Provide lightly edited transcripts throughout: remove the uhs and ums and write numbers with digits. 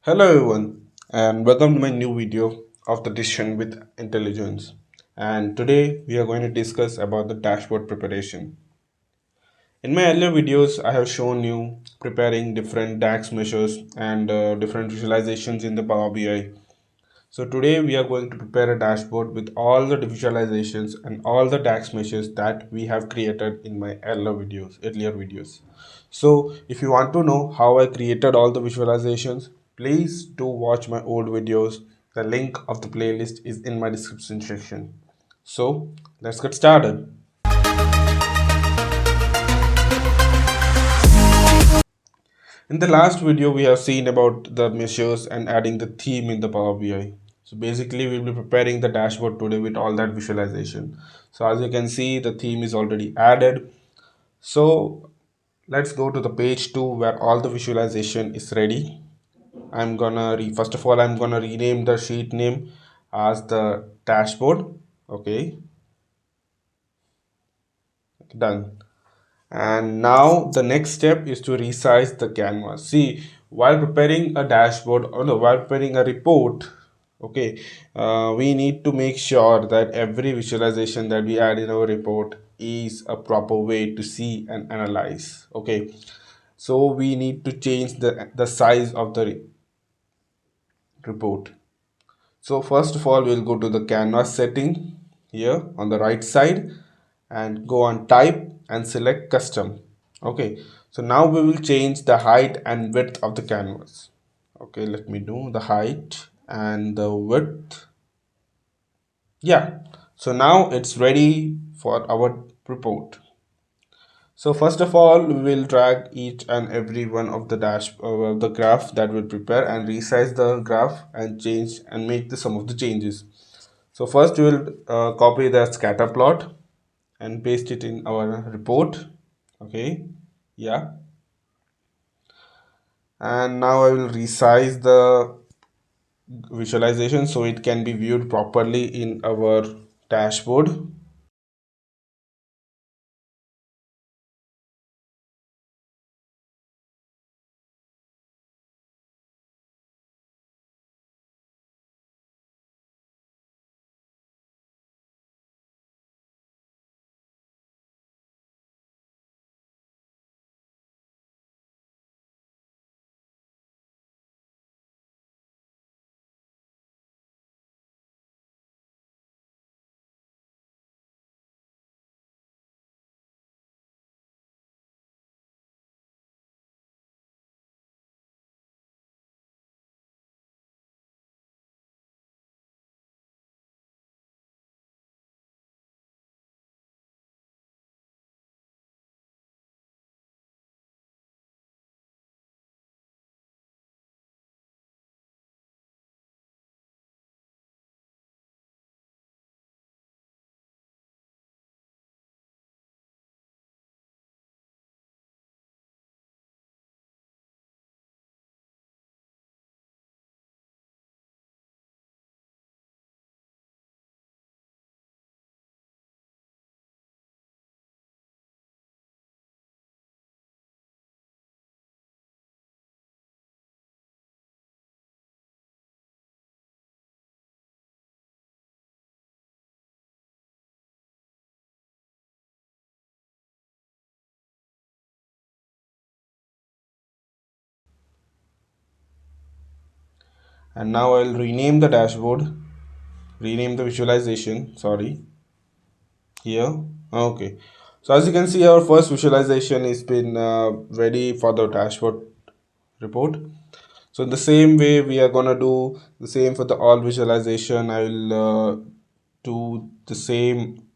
Hello everyone and welcome to my new video of the decision with intelligence. And today we are going to discuss about the dashboard preparation. In my earlier videos I have shown you preparing different DAX measures and different visualizations in the Power BI. So today we are going to prepare a dashboard with all the visualizations and all the DAX measures that we have created in my earlier videos. So if you want to know how I created all the visualizations, please do watch my old videos. The link of the playlist is in my description section. So let's get started. In the last video, we have seen about the measures and adding the theme in the Power BI. So basically, we'll be preparing the dashboard today with all that visualization. So as you can see, the theme is already added. So let's go to the page 2 where all the visualization is ready. First of all, I'm gonna rename the sheet name as the dashboard. Okay, done. And now the next step is to resize the canvas. See, while preparing a dashboard or no, while preparing a report, okay, we need to make sure that every visualization that we add in our report is a proper way to see and analyze. Okay, so we need to change the size of the report. So first of all, we'll go to the canvas setting here on the right side and go on type and select custom. Okay, so now we will change the height and width of the canvas. Okay, let me do the height and the width. Yeah, so now it's ready for our report. So first of all, we will drag each and every one of the graph that we'll prepare and resize the graph and change and make the some of the changes. So first we will copy the scatter plot and paste it in our report. Okay, yeah, and now I will resize the visualization so it can be viewed properly in our dashboard. And now I'll rename the dashboard, rename the visualization, sorry, here. Okay, so as you can see, our first visualization has been ready for the dashboard report. So in the same way, we are gonna do the same for the all visualization. I will do the same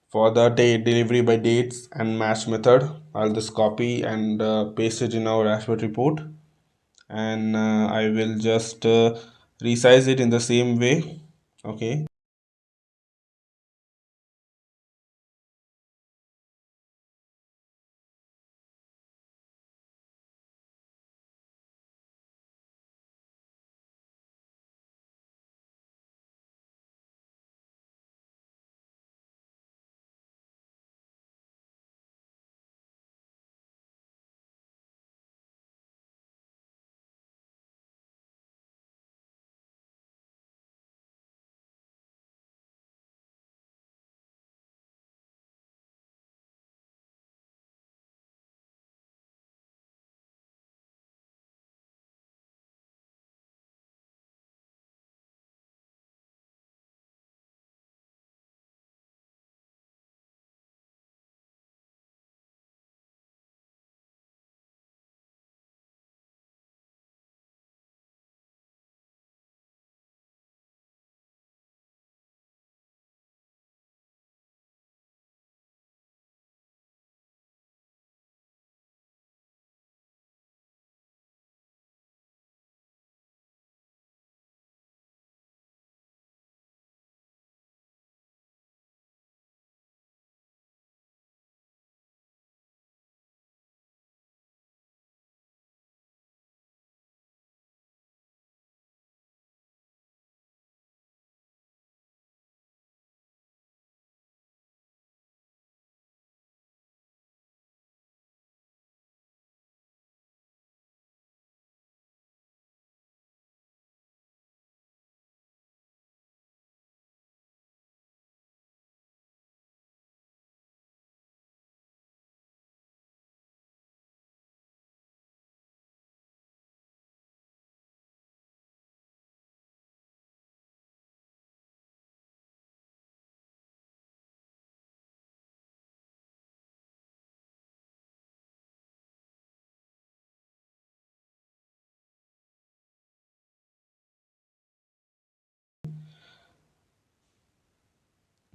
for the date delivery by dates and match method. I'll just copy and paste it in our dashboard report, and I will just resize it in the same way. Okay.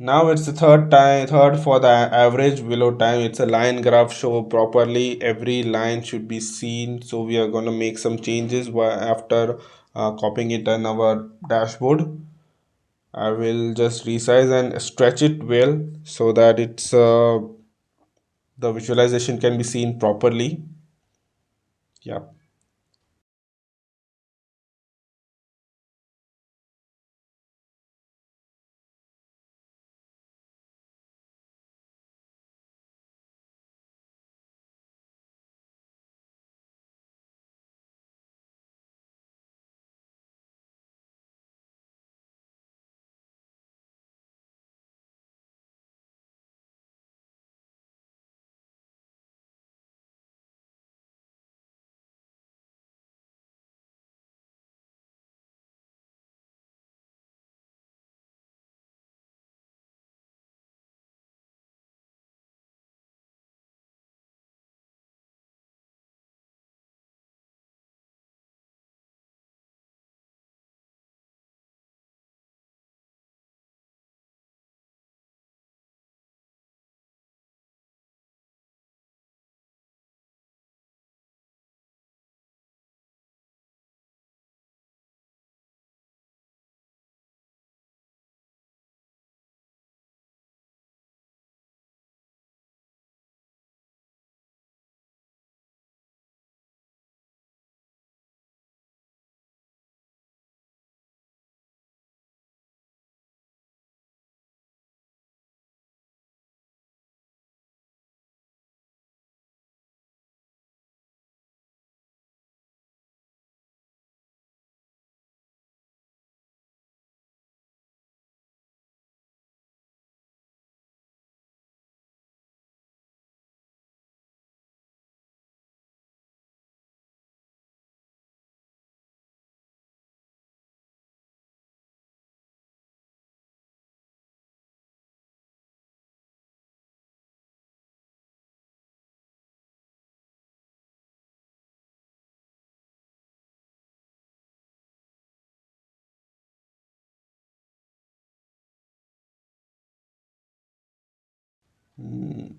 Now it's the third for the average below time. It's a line graph show properly. Every line should be seen. So we are going to make some changes after copying it on our dashboard. I will just resize and stretch it well so that the visualization can be seen properly. Yeah.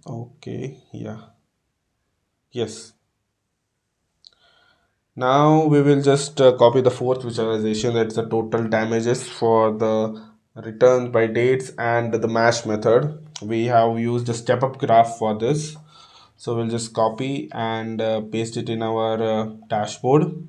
Okay. Yeah. Yes. Now we will just copy the fourth visualization. That's the total damages for the return by dates and the match method. We have used a step up graph for this. So we'll just copy and paste it in our dashboard.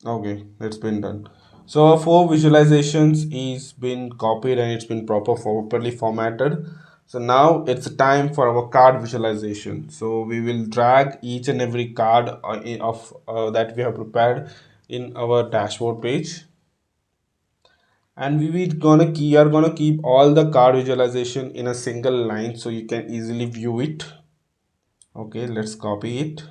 Okay, it's been done. So our four visualizations is been copied and it's been properly formatted. So now it's time for our card visualization. So we will drag each and every card of that we have prepared in our dashboard page, and we are gonna keep all the card visualization in a single line so you can easily view it. Okay, let's copy it.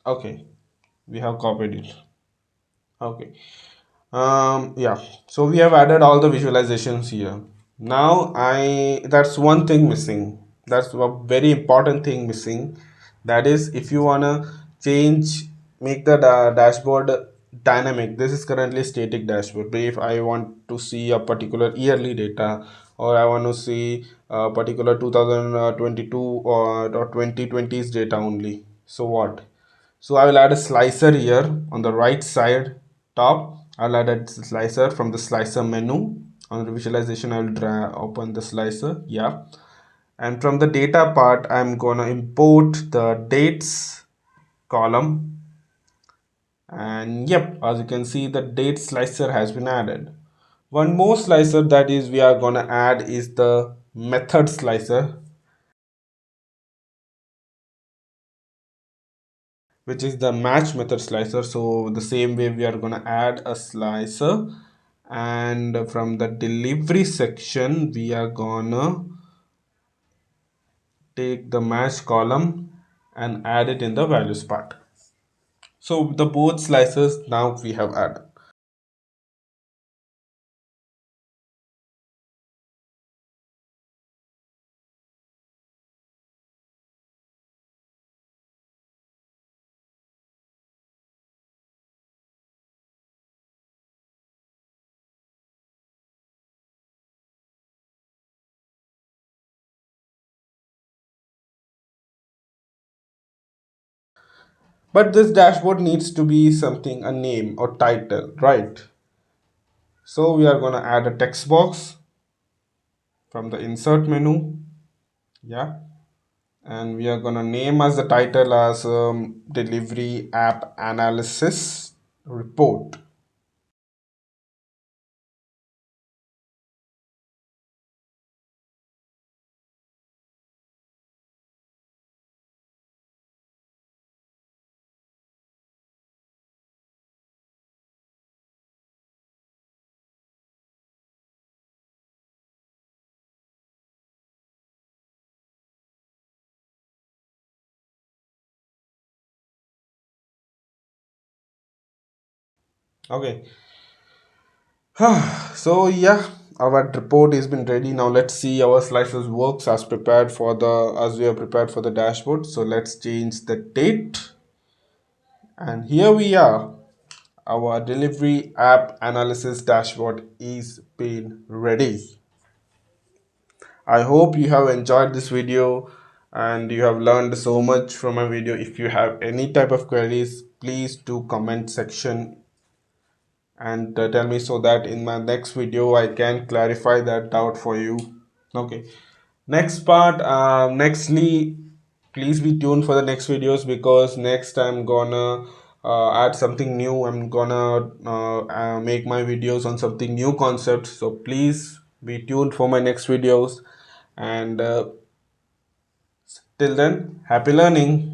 Okay, we have copied it. Okay. Yeah, so we have added all the visualizations here. Now that's one thing missing. That's a very important thing missing. That is, if you wanna change, make the dashboard dynamic. This is currently static dashboard. But if I want to see a particular yearly data, or I want to see a particular 2022 or 2020's data only. So what? So I will add a slicer here on the right side top. I'll add a slicer from the slicer menu. On the visualization, I will open the slicer. Yeah. And from the data part, I'm gonna import the dates column. And yep, as you can see, the date slicer has been added. One more slicer that is we are gonna add is the method slicer, which is the match method slicer. So the same way we are going to add a slicer, and from the delivery section we are gonna take the match column and add it in the values part. So the both slicers now we have added. But this dashboard needs to be something, a name or title, right? So we are going to add a text box from the insert menu. Yeah, and we are gonna name as the title as delivery app analysis report. Okay. So yeah, our report has been ready. Now let's see our slices works as prepared for the as we are prepared for the dashboard. So let's change the date, and here we are. Our delivery app analysis dashboard is been ready. I hope you have enjoyed this video and you have learned so much from my video. If you have any type of queries, please do comment section and tell me so that in my next video I can clarify that doubt for you. Okay. Next part, nextly, please be tuned for the next videos because next I'm gonna add something new. I'm gonna make my videos on something new concept. So please be tuned for my next videos. And till then, happy learning.